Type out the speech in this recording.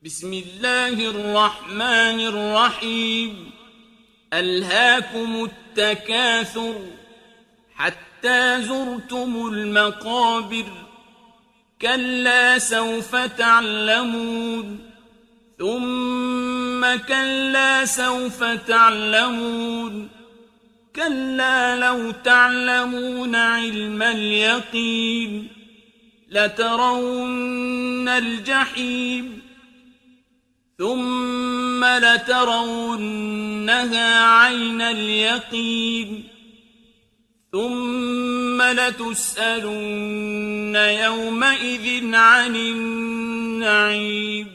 بسم الله الرحمن الرحيم. ألهاكم التكاثر حتى زرتم المقابر، كلا سوف تعلمون ثم كلا سوف تعلمون، كلا لو تعلمون علم اليقين لترون الجحيم ثم لترونها عين اليقين ثم لتسألن يومئذ عن النعيم.